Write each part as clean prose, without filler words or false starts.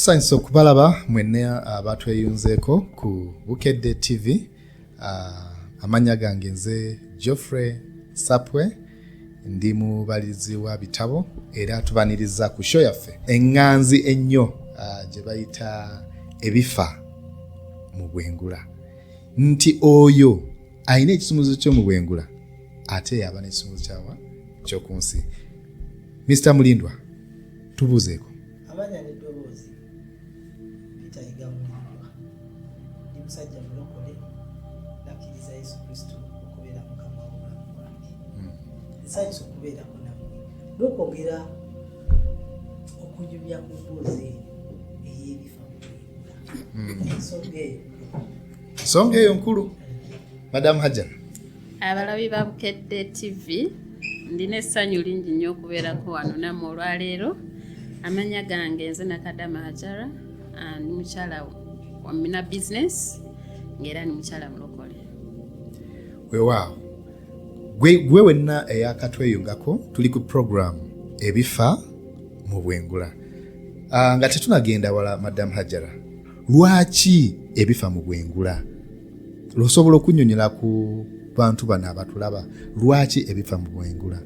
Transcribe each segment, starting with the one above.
Tusanyuse okubalaba mwenna abatweyunzeeko ku Bukedde TV. Amanya gange nze Geoffrey Sapwe, ndi mubalizi wa bitabo era tubaniriza ku show yaffe enganzi ennyo gye bayita Ebifa Mubwengula. Nti oyo ayina ekisumuzo ky'omubwengula ate yaba n'ekisumuzo kyawa ky'okunsi. Mr. Mulindwa, tubuuzeeko. Amanya n'eddoboozi bitayiga Mulindwa. Ndi musajja mulokole nakkiriza Yesu Kristo okubeera Mukama w'obulamu bwange. Nsanyusa okubeerako nammwe n'okwogera okunyumya ku ddoboozi ey'Ebifa Mubwengula. Ensonga eyo nkulu. Madam Hajjara. Abalabi ba Bukedde TV, ndina essanyu lingi nnyo okubeerako wano nammwe olwaleero. Amanya gange nze Nakadama Hajjara, ndi mukyala wa mina business ng'era ni mukyala mulokole. Weewaawo. Gwe wenna eyakatweyungako tuli ku program Ebifa Mubwengula. Nga tetunagenda wala Madam Hajjara, lwaki Ebifa Mubwengula? Losobola okunnyonnyola ku bantu bano abatulaba lwaki Ebifa Mubwengula?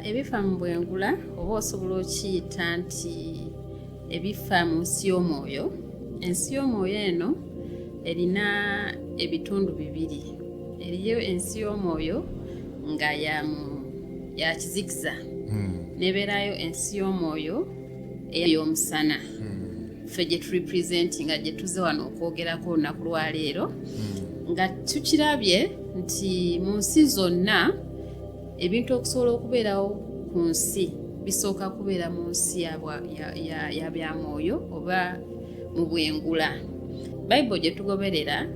Ebifa Mubwengula oba osobola okiyita nti ebifa mu nsi y'omwoyo. Ensi y'omwoyo eno erina ebitundu bibiri. Eriyo ensi y'omwoyo nga ya kizikiza, nebeerayo ensi y'omwoyo ey'omusana. Ffe gye turepresentinga gye tuze wano okwogerako olunaku lwaleero, nga tukirabye nti mu nsi zonna ebintu okusobola okubeerawo ku nsi bisooka kubeera mu nsi ya byamwoyo oba mu bwengula. Bayibuli gye tugoberera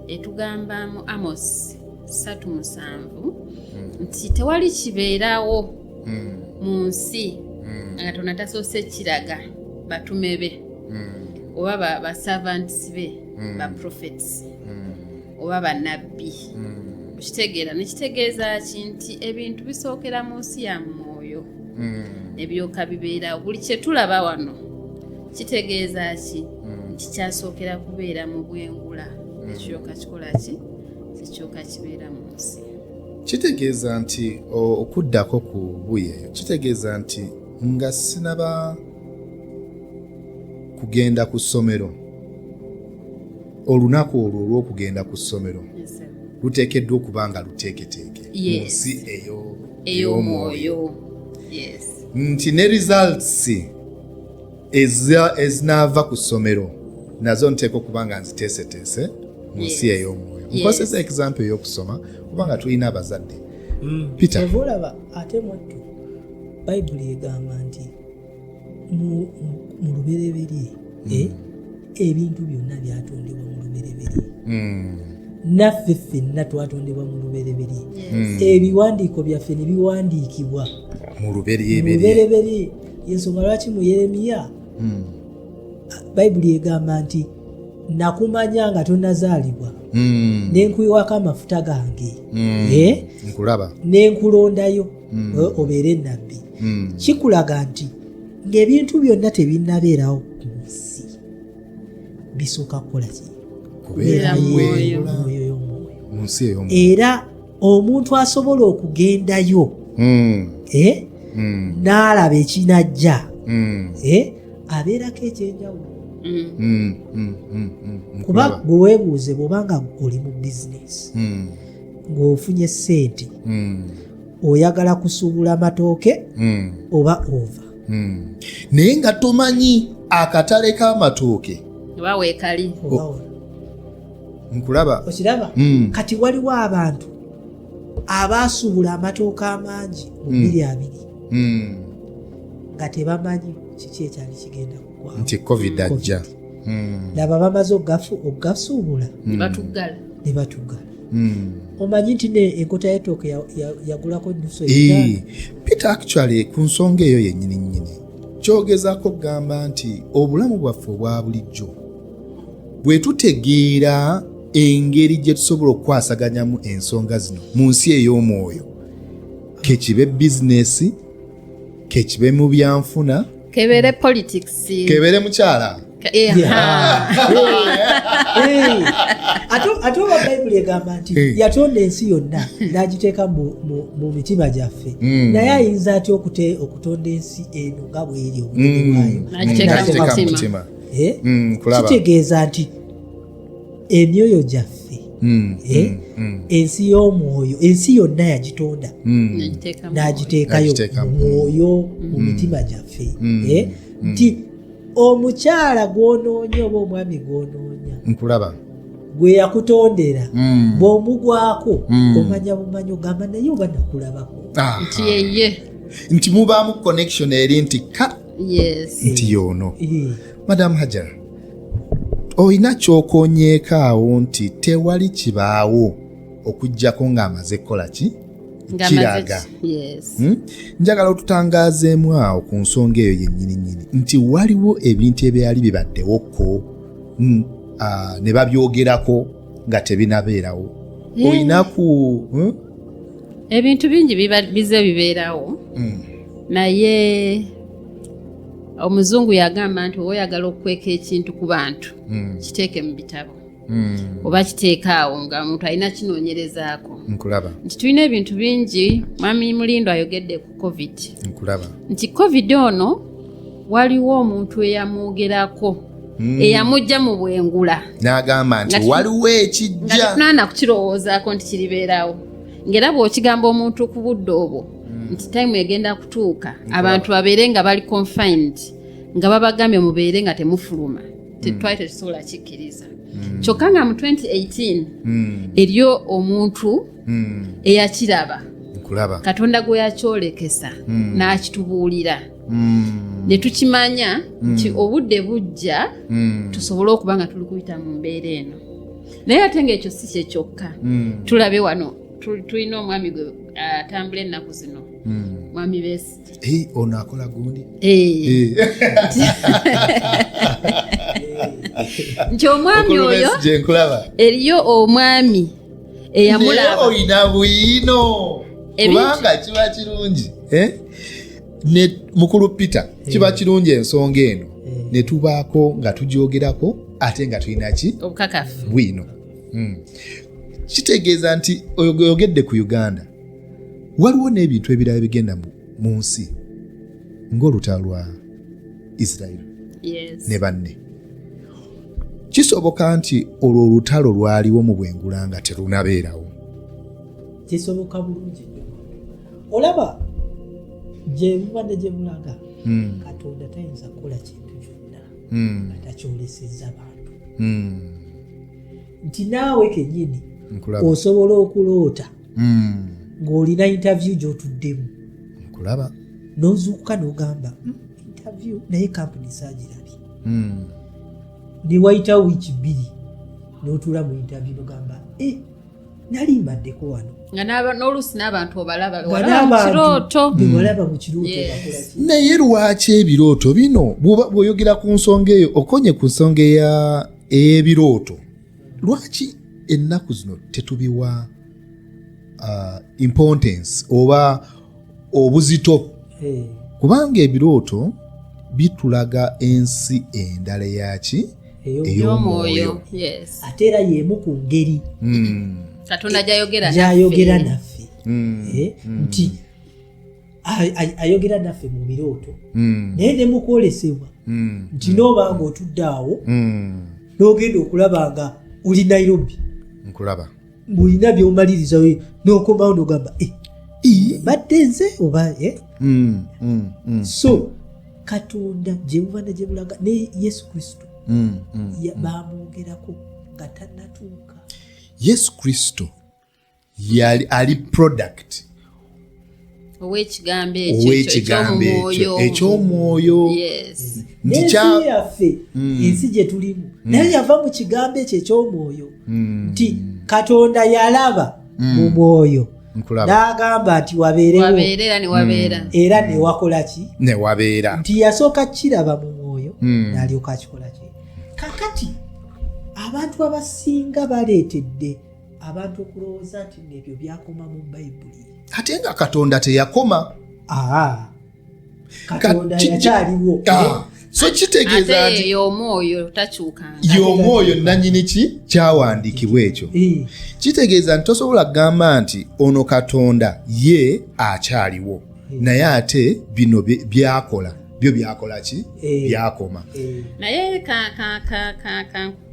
etugamba mu Amos 3:7 nti tewali kibeerawo mu nsi nga Katonda tasoose kiraga batume be oba ba servants be ba prophets oba bannabbi. Okitegeera nekitegeeza ki nti ebintu bisookera mu nsi ya mwoyo ne byoka bibeera. Buli kye tulaba wano kitegeeza ki nti kyasookera kubeera mu bwengula, ekyoka kikola ki ekyoka kibeera mu nsi. Kitegeeza nti okuddako ku buye, kitegeeza nti nga sinaba kugenda ku ssomero, olunaku olwo olw'okugenda ku ssomero luteekeddwa okuba nga luteeketeeke mu nsi ey'omwoyo. Nti ne results ezinaava ku ssomero nazo nteeka okuba nga nziteeseteese mu nsi ey'omwoyo. Nkozesa example ey'okusoma kubanga tulina abazadde. Peter. Olaba ate mwattu Bayibuli egamba nti mu lubereberye ebintu byonna byatondebwa mu lubereberye. Naffe ffenna twatondebwa mu lubereberye. Ebiwandiiko byaffe ne biwandiikibwa mu lubereberye. Y'ensonga lwaki mu Yeremiya Bayibuli egamba nti nakumanya nga tonnazaalibwa ne nkuyiwako amafuta gange nkulaba ne nkulondayo obeere nnabbi. Kikulaga nti ng'ebintu byonna tebinnabeerawo ku nsi bisooka kukola ki? Kubeera mwoyo mu nsi ey'omwoyo. Era omuntu asobola okugendayo n'alaba ekinajja abeerako ekyenjawulo. Kuba gwe weebuuze bw'obanga oli mu bizinesi ng'ofunye ssente oyagala kusuubula amatooke oba ova, naye nga tomanyi akatale k'amatooke oba weekali nkulaba. Okiraba? Kati waliwo abantu abaasuubula amatooke amangi mu 2020 nga tebamanyi kiki ekyali kigenda kugwawo nti COVID ajja. Laba bamaze okugasuubula ne batuggala. Omanyi nti enkota y'ettooke yagulako nnusu Peter, actually ku nsonga eyo yennyini kyogezaako kugamba nti obulamu bwaffe obwa bulijjo bwe tutegeera engeri gye tusobola okukwasaganyamu ensonga zino mu nsi ey'omwoyo, kekibe bizinesi, kekibe mu byanfuna, kebere politics kebere mukyala ate oba bayibuli egamba nti yatonda ensi yonna n'agiteeka mu mitima gyaffe naye ayinza atya okutonda ensi eno nga bw'eri obunene bwayo n'agiteeka mu mutima. Kitegeeza nti emyoyo gyaffe ensi y'omwoyo ensi yonna yagitonda n'agiteekayo mu mwoyo mu mitima gyaffe nti omukyala gw'onoonya oba omwami gw'onoonya nkulaba gwe yakutondera bw'omugwako omanya bumanyi ogamba naye oba nakulabako nti yeye nti mubaamu connection eri nti nti y'ono. Madam Hajara, oyina kyokonyeeko awo nti tewali kibaawo okuggyako ng'amaze kukola ki kiraga. Njagala otutangaazeemu awo ku nsonga eyo yennyini nti waliwo ebintu ebyali bibaddewoko ne babyogerako nga tebinabeerawo. Oyina ku ebintu bingi bize bibeerawo naye omuzungu yagamba nti oyagala okweka ekintu ku bantu kiteeke mu bitabo oba kiteeka awo nga omuntu alina kinoonyerezaako. Nti tulina ebintu bingi. Mwami Mulindo ayogedde ku covid nti covid ono waliwo omuntu eyamwogerako eyamujja mu bwengula n'agamba nti waliwo ekijja tunaana kukirowoozaako nti kiribeerawo ng'era bw'okigamba omuntu ku budde obwo nti time egenda kutuuka abantu babeere nga bali confined nga babagambye mubeere nga temufuluma tetwali tetusobola kikkiriza kyokka nga mu 2018 eriyo omuntu eyakiraba Katonda gwe yakyolekesa n'akitubuulira ne tukimanya nti obudde bujja tusobole okuba nga tuli kuyita mu mbeera eno. Naye ate ng'ekyo si kye kyokka tulabe wano tulina omwami gwe atambula ennaku zino mwami Besigye ono akola gundi nti omwami oyo eriyo omwami eyamulaba oyina buyino kubanga kiba kirungi ne mukulu Peter kiba kirungi ensonga eno ne tubaako nga tugyogerako ate nga tulina ki obukakafu bwino. Kitegeeza nti oyogedde ku Uganda waliwo n'ebintu ebirala bigenda mu nsi ng'olutalo lwa Israel ne banne. Kisoboka nti olwo olutalo lwaliwo mu bwengula nga terunabeerawo. Kisoboka bulungi. Olaba gye mubadde gye mulaga Katonda tayinza kukola kintu kyonna nga takyolesezza bantu nti naawe kennyini osobola okuloota ng'olina interview gy'otuddemu n'ozuukuka n'ogamba interview naye kampuni saagirabye ne wayitawo wiiki 2 n'otuula mu interview n'ogamba nali mbaddeko wano n'oluusi n'abantu obalaba mu kirooto naye lwaki ebirooto bino bw'oyogera ku nsonga eyo okonye ku nsonga ey'ebirooto lwaki ennaku zino tetubiwa importance oba obuzito kubanga ebirooto bitulaga ensi endala yaki ey'omwoyo ate era y'emu ku ngeri Katonda gy'ayogera naffe nti ayogera naffe mu birooto naye ne mu kwolesebwa nti n'oba nga otudde awo n'ogenda okulaba nga oli Nairobi ng'olina by'omaliriza n'okomawo n'ogamba badde nze oba so Katonda gye buvana gye bulaga ne Yesu Kristo baamwogerako nga tannatuuka. Yesu Kristo ali product ow'ekigambo eky'omwoyo n'ensi yaffe ensi gye tulimu naye yava mu kigambo ekyo eky'omwoyo nti Katonda yalaba mu mwoyo n'agamba nti wabeerewo era ne wakola ki ne wabeera nti yasooka kiraba mu mwoyo n'alyoka akikola ki. Kakati abantu abasinga baleetedde abantu okulowooza nti nebyo byakoma mu Bayibuli ate nga Katonda teyakoma Katonda yakyaliwo. So kitegeeza nti y'omwoyo takyukanga. Y'omwoyo nannyini ki kyawandiikibwa ekyo. Kitegeeza nti tosobola kugamba nti ono Katonda ye akyaliwo. Naye ate bino byakola. Byo byakola ki? Byakoma. Naye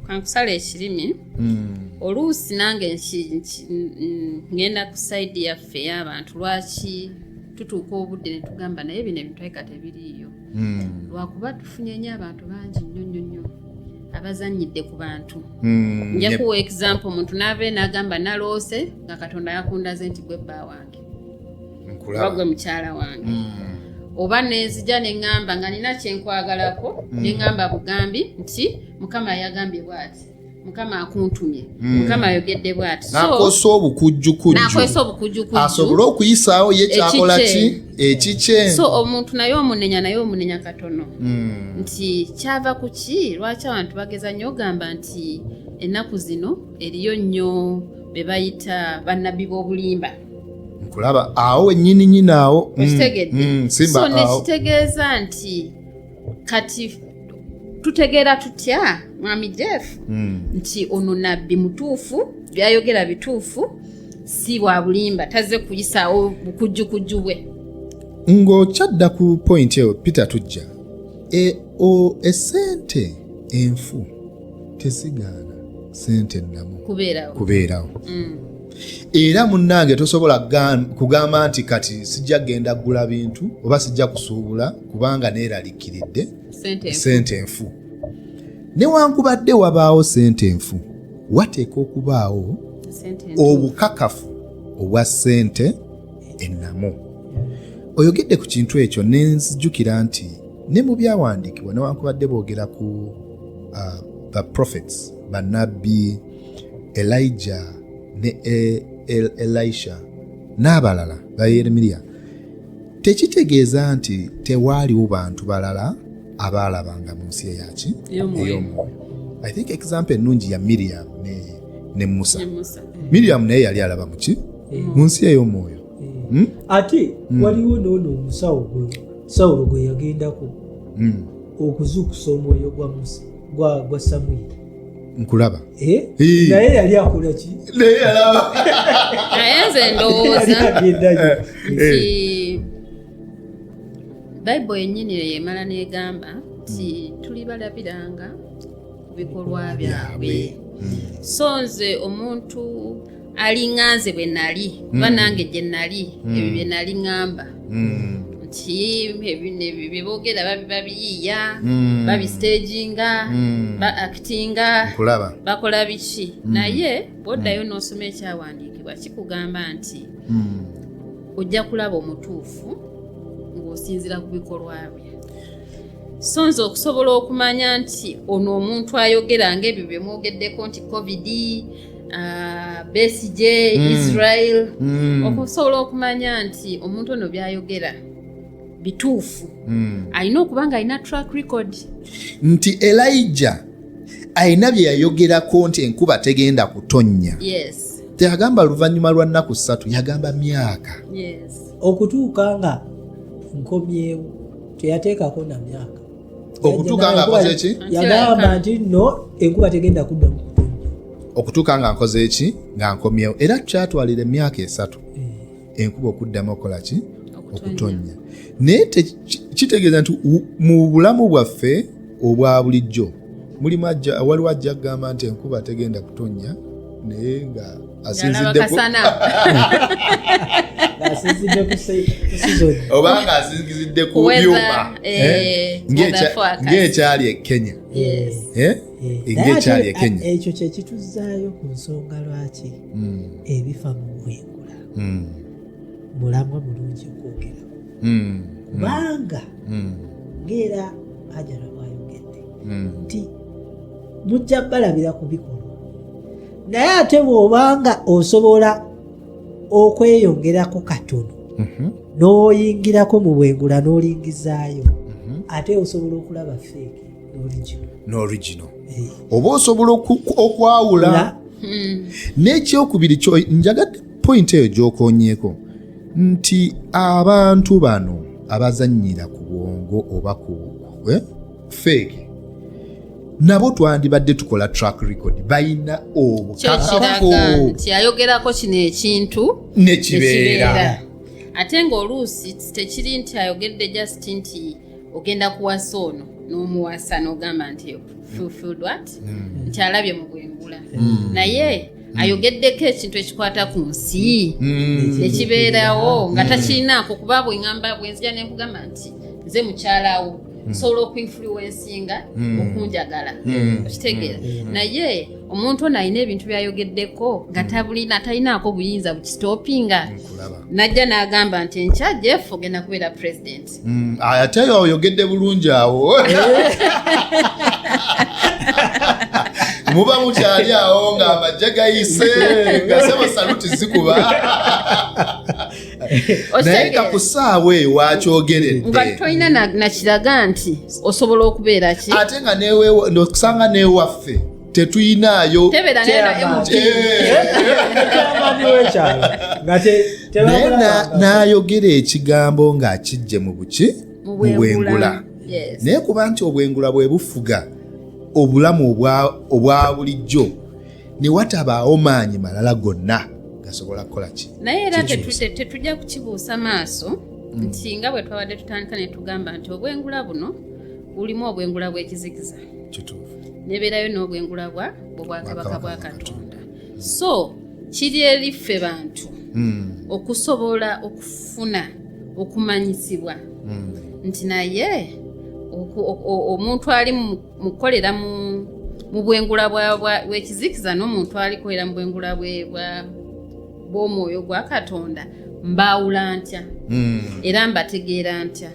kankusala ekirimi. Oluusi nange ngenda ku sayidi yaffe y'abantu lwaki tutuuka obudde ne tugamba naye bino ebintu tebiriiyo. Lwakuba tufunye nnyo abantu bangi nnyo abazannyidde ku bantu. Nja kuwa example omuntu n'ava n'agamba naloose nga Katonda yakundaze nti gwe bba wange. Gwe mukyala wange. Oba nezija neŋŋamba nga nina kyenkwagalako neŋŋamba bugambi nti Mukama yagambye bw'ati. Mukama akuntumye. Mukama ayogedde bw'ati. Nakosa obukujjukujju. Asobola okuyisaawo ye kyakola ki? Ekikye. So omuntu naye omunenya katono. Nti kyava ku ki? Lwaki abantu bageza nnyo ogamba nti ennaku zino eriyo nnyo be bayita bannabbi b'obulimba. Nkulaba awo ennyini awo. So nekitegeeza nti kati tutegeera tutya Mwami Jeff nti ono nabbi mutuufu byayogera bituufu si bwa bulimba tazze kuyisaawo bukujjukujju bwe. Ng'okyadda ku point eyo Peter tujja esente enfu tesigaana sente ennamu kubeerawo. Era munnange tosobola kugamba nti kati sijja genda kugula bintu oba sijja kusuubula kubanga neeraliikiridde sente enfu. Newankubadde wabaawo sente enfu wateeka okubaawo obukakafu obwa sente ennamu. Oyogedde ku kintu ekyo nenzijukira nti ne mu byawandiikibwa newankubadde boogera ku the prophets bannabbi Elijah ne Elisha n'abalala ba Yeremiya tekitegeeza nti tewaaliwo bantu balala abaalabanga mu nsi eyaki ey'omwoyo. I think example ennungi ya Miriam ne Musa. Miriam naye yali alaba mu ki? Mu nsi ey'omwoyo. Ate waliwo n'ono omusawo Sawulo gwe yagendako okuzuukusa omwoyo gwa Samwiri. Nkulaba. Naye yali akola ki? Naye yalaba. Naye nze ndowooza nti Bayibuli yennyini yemala n'egamba nti tuli balabiranga ku bikolwa byabwe. So nze omuntu aliŋŋanze bwe nali kuba nange gye nali ebyo bye nali ŋŋamba nti bye boogera babiyiiya babistaging ba-actinga bakola biki. Naye bw'oddayo n'osoma ekyawandiikibwa kikugamba nti ojja kulaba omutuufu ng'osinziira ku bikolwa bye. So nze okusobola okumanya nti ono omuntu ayogera ng'ebyo bye mwogeddeko nti COVID, Besigye, Israel, okusobola okumanya nti omuntu ono byayogera bituufu alina okuba nga alina track record. Nti Elijah alina bye yayogerako nti enkuba tegenda kutonnya. Yes. Teyagamba luvannyuma lwa nnaku 3, yagamba myaka. Yes. Okutuuka nga nkomyewo teyateekako na myaka. Okutuuka nga nkoze ki? Yagamba nti no enkuba tegenda kudda mu kutonnya. Okutuuka nga nkoze ki? Nga nkomyewo. Era kyatwalira emyaka 3 enkuba okuddamu okola ki? Okutonnya. Naye kitegeeza nti mu bulamu bwaffe obwa bulijjo waliwo ajja kugamba nti enkuba tegenda kutonnya naye nga asinzidde oba nga asinzidde ku byuma ng'ekyali e Kenya. Ng'ekyali e Kenya. Ekyo kye kituzaayo ku nsonga lwaki ebifa mu bwengula mulamwa mulungi okwogera kubanga ng'era Hajara bw'ayogedde nti mujja balabira ku bikolwa naye ate bw'obanga osobola okweyongerako katono n'oyingirako mu bwengula n'olingizaayo ate osobola okulaba feeki n'original oba osobola okwawula. N'ekyokubiri njagadde point eyo gy'okoonyeeko nti abantu bano abazannyira ku bwongo oba ku fake nabo twandibadde tukola track record bayina obukakafu nti ayogerako kino ekintu nekibeera ate ng'oluusi tekiri nti ayogedde just nti ogenda kuwasa ono n'omuwasa n'ogamba nti fulfilled what nti alabye mu bwengula naye ayogeddeko ekintu ekikwata ku nsi ekibeerawo nga takirinaako kuba bwenzija ne nkugamba nti nze mukyalawo nsobola okuinfluencinga okunjagala okitegeera naye omuntu ono alina ebintu byayogeddeko nga talinaako buyinza bukistopinga najja n'agamba nti enkya Jeff ogenda kubeera president ate oyogedde bulungi awo muba mukyali awo nga amajja gayise nga sebo saluti zikuba naye nga ku ssaawa eyo wakyogeredde nga tolina nakiraga nti osobola okubeera ki ate nga nokusanga neewaffe tetuyinaayo naye n'ayogera ekigambo ng'akijje mu buki mu bwengula naye kuba nti obwengula bwe bufuga obulamu obwa bulijjo ne watabaawo maanyi malala gonna gasobola kukola ki naye era tetujja kukibuusa maaso nti nga bwe twabadde tutandika ne tugamba nti obwengula buno bulimu obwengula bw'ekizikiza nebeerayo n'obwengula bw'obwakabaka bwa Katonda so kiri eri ffe bantu okusobola okufuna okumanyisibwa nti naye omuntu ali mukolera mu bwengula bw'ekizikiza n'omuntu alikolera mu bwengula bw'omwoyo gwa Katonda mbaawula ntya era mbategeera ntya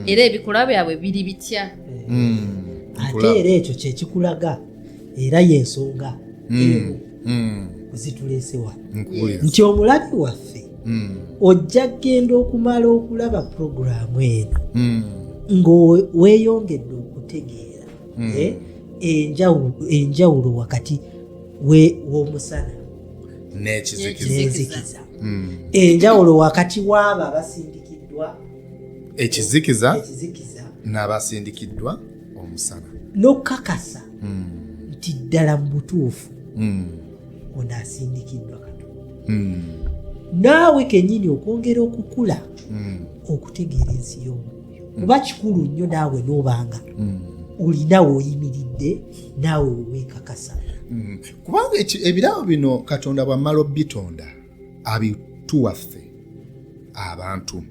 era ebikolwa byabwe biri bitya ate era ekyo kyekikulaga era yensonga zituleesewa nti omulabi waffe ojja kgenda okumala okulaba puroguramu eno ng'weeyongedde okutegeera enjawulo wakati w'omusana n'enzikiza enjawulo wakati w'abo abasindikiddwa ekizikiza n'abasindikiddwa omusana n'okukakasa nti ddala mu butuufu ono asindikiddwa Katonda naawe kennyini okwongera okukula okutegeera ensi y'omwoyo kuba kikulu nnyo naawe n'obanga olina w'oyimiridde naawe weekakasa kubanga ebirabo bino Katonda bw'amala obitonda abituwaffe abantu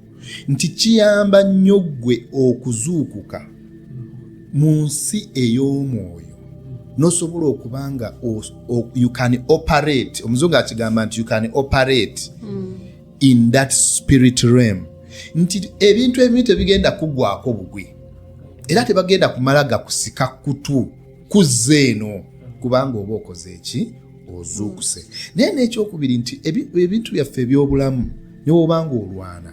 nti kiyamba nnyo ggwe okuzuukuka mu nsi ey'omwoyo nosobola okubanga you can operate omuzungu akigamba nti you can operate in that spirit realm nti ebintu ebimu tebigenda kugwako bugwe era tebagenda kumala gakusika kutu kuzza eno kubanga oba okoze eki ozuukuse naye n'ekyokubiri nti ebintu byaffe eby'obulamu ne bw'obanga olwana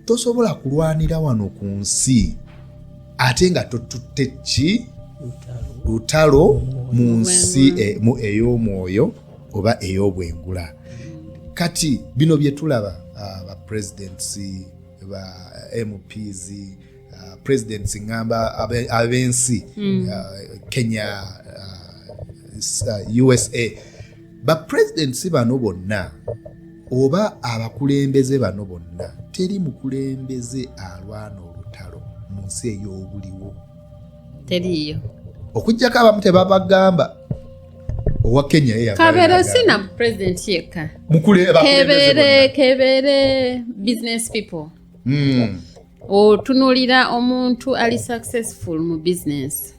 tosobola kulwanira wano ku nsi ate nga totutte ki lutalo mu nsi ey'omwoyo oba ey'obwengula kati bino bye tulaba ba presidents ba MPs presidents ngamba ab'ensi Kenya USA ba presidents bano bonna oba abakulembeze bano bonna teri mukulembeze alwana olutalo mu nsi ey'obuliwo teriyo okujjako abamu tebabagamba owa Kenya kabeere sina president yekka kebeere business people otunulira omuntu ali successful mu business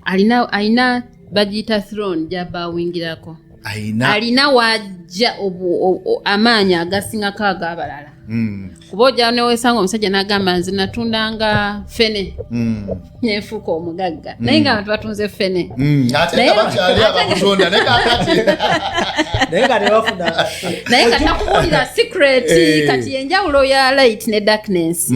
alina bagiyita throne gy'abawingirako alina wajja amaanyi agasingako ag'abalala kuba ojja newesanga omusajja n'agamba nze natundanga fene nefuuka omugagga naye nga abantu batunze fene naye nga takubulira secret kati enjawulo ya light ne darkness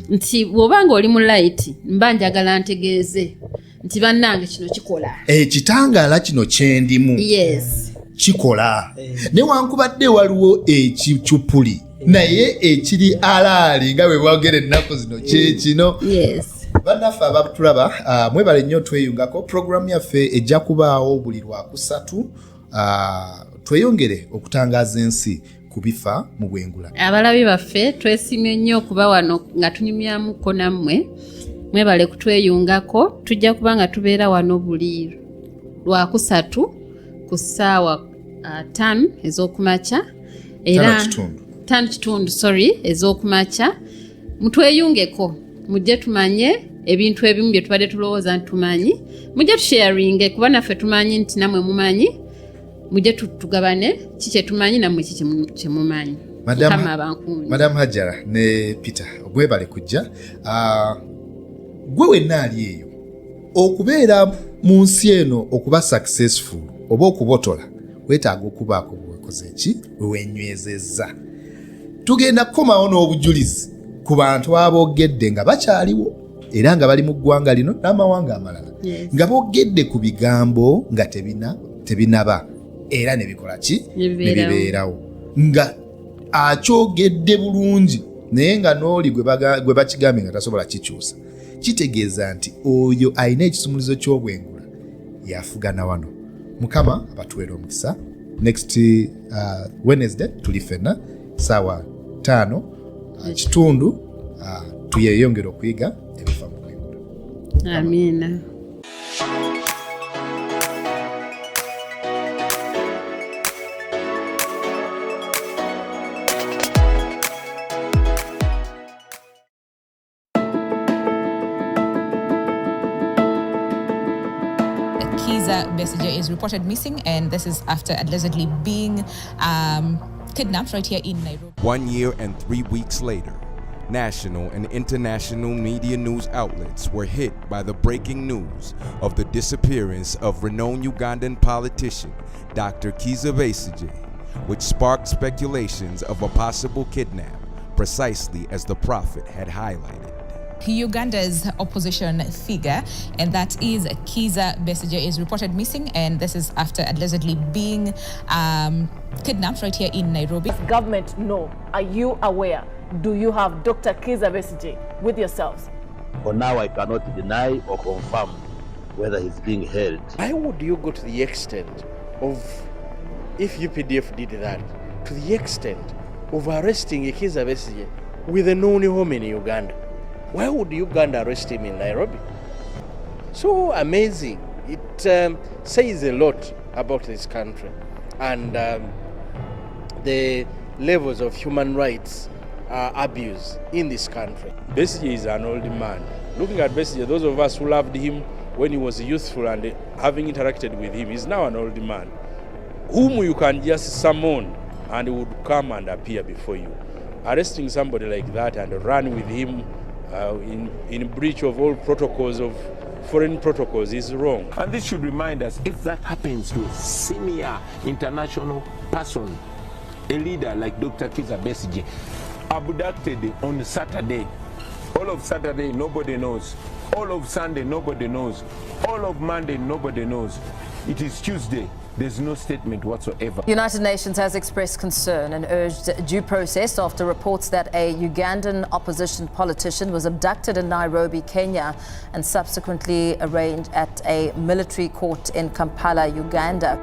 nti bw'obanga oli mu light mba njagala ntegeeze nti bannange kino kikola ekitangaala kino kyendimu yes kikola newankubadde waliwo ekicupuli naye ekiri alaali nga bwe bwogera ennaku zino kyekino. Bannaffe abatulaba mwebale nnyo tweyungako. Puroguramu yaffe ejja kubaawo buli Lwakusatu. Tweyongere okutangaaza ensi ku bifa mu bwengula. Abalabi baffe twesimye nnyo okuba wano nga tunyumyamuko nammwe. Mwebale kutweyungako. Tujja kuba nga tubeera wano buli Lwakusatu ku ssaawa 5 ez'okumakya. Era 5:30 ez'okumakya. Mutweyungeko mujje tumanye ebintu ebimu bye tubadde tulowooza nti tumanyi. Mujje tusharinge kuba naffe tumanyi nti namwe mumanyi. Mujje tugabane kiki tumanyi nammwe kiki kyemumanyi. Madam Hajara ne Peter ogwebale kujja. Gwe wenna ali eyo okubeera mu nsi eno okuba successful oba okubotola weetaaga okubaako bwekoze ki wewenywezezza. Tugenda kukomawo n'obujulizi ku bantu aboogedde nga bakyaliwo era nga bali mu ggwanga lino n'amawanga amalala nga boogedde ku bigambo nga tebinaba era ne bikola ki ne bibeerawo nga akyogedde bulungi naye nga n'oli gwe bakigambye nga tasobola kikyusa. Kitegeeza nti oyo alina ekisumulizo ky'obwengula yafugana wano. Mukama abatuweera omukisa. Next Wednesday tuli ffenna ssaawa 5:30 tuyeyongera okuyiga ebifa mu bwengula. Amiina. Kizza Besigye is reported missing, and this is after allegedly being kidnapped right here in Nairobi. 1 year and 3 weeks later, national and international media news outlets were hit by the breaking news of the disappearance of renowned Ugandan politician Dr. Kizza Besigye, which sparked speculations of a possible kidnap, precisely as the prophet had highlighted. Uganda's opposition figure, and that is Kizza Besigye, is reported missing, and this is after allegedly being kidnapped right here in Nairobi. Government, no. Are you aware? Do you have Dr. Kizza Besigye with yourselves? For now, I cannot deny or confirm whether he's being held. Why would you go to the extent of, if UPDF did that, to the extent of arresting Kizza Besigye with a known home in Uganda? Why would Uganda arrest him in Nairobi? So amazing. It says a lot about this country and the levels of human rights abuse in this country. Besigye is an old man. Looking at Besigye, those of us who loved him when he was youthful and having interacted with him, he's now an old man, whom you can just summon and he would come and appear before you. Arresting somebody like that and run with him in breach of all protocols of foreign protocols is wrong. And this should remind us, if that happens to a senior international person, a leader like Dr. Kizza Besigye, abducted on Saturday, all of Saturday nobody knows, all of Sunday nobody knows, all of Monday nobody knows. It is Tuesday. There's no statement whatsoever. United Nations has expressed concern and urged due process after reports that a Ugandan opposition politician was abducted in Nairobi, Kenya, and subsequently arraigned at a military court in Kampala, Uganda.